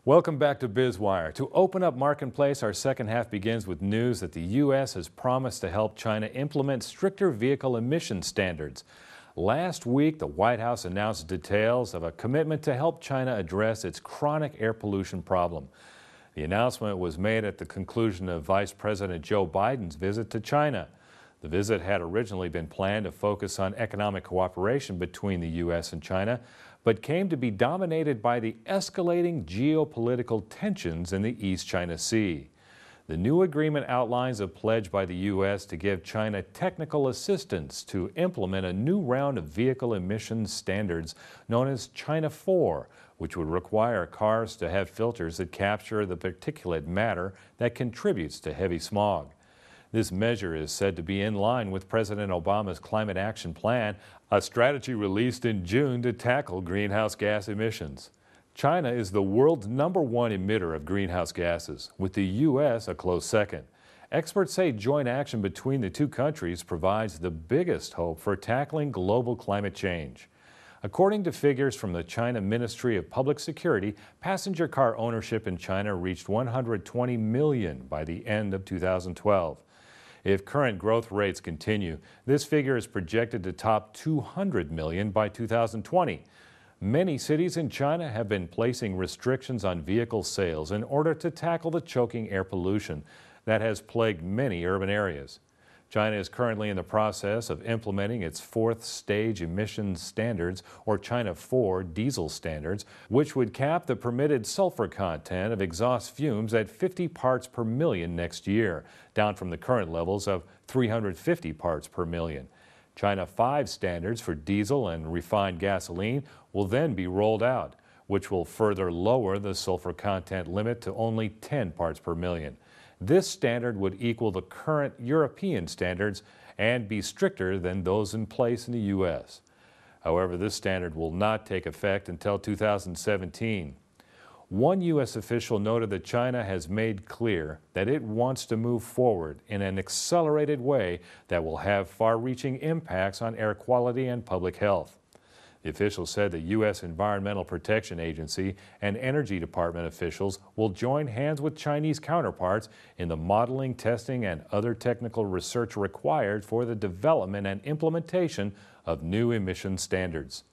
Welcome back to Biz Wire. To open up Marketplace, our second half begins with news that the U.S. has promised to help China implement stricter vehicle emission standards. Last week, the White House announced details of a commitment to help China address its chronic air pollution problem. The announcement was made at the conclusion of Vice President Joe Biden's visit to China. The visit had originally been planned to focus on economic cooperation between the U.S. and China, but came to be dominated by the escalating geopolitical tensions in the East China Sea. The new agreement outlines a pledge by the U.S. to give China technical assistance to implement a new round of vehicle emissions standards known as China 4, which would require cars to have filters that capture the particulate matter that contributes to heavy smog. This measure is said to be in line with President Obama's Climate Action Plan, a strategy released in June to tackle greenhouse gas emissions. China is the world's #1 emitter of greenhouse gases, with the U.S. a close second. Experts say joint action between the two countries provides the biggest hope for tackling global climate change. According to figures from the China Ministry of Public Security, passenger car ownership in China reached 120 million by the end of 2012. If current growth rates continue, this figure is projected to top 200 million by 2020. Many cities in China have been placing restrictions on vehicle sales in order to tackle the choking air pollution that has plagued many urban areas. China is currently in the process of implementing its fourth stage emissions standards, or China 4 diesel standards, which would cap the permitted sulfur content of exhaust fumes at 50 parts per million next year, down from the current levels of 350 parts per million. China 5 standards for diesel and refined gasoline will then be rolled out, which will further lower the sulfur content limit to only 10 parts per million. This standard would equal the current European standards and be stricter than those in place in the U.S. However, this standard will not take effect until 2017. One U.S. official noted that China has made clear that it wants to move forward in an accelerated way that will have far-reaching impacts on air quality and public health. The official said the U.S. Environmental Protection Agency and Energy Department officials will join hands with Chinese counterparts in the modeling, testing, and other technical research required for the development and implementation of new emission standards.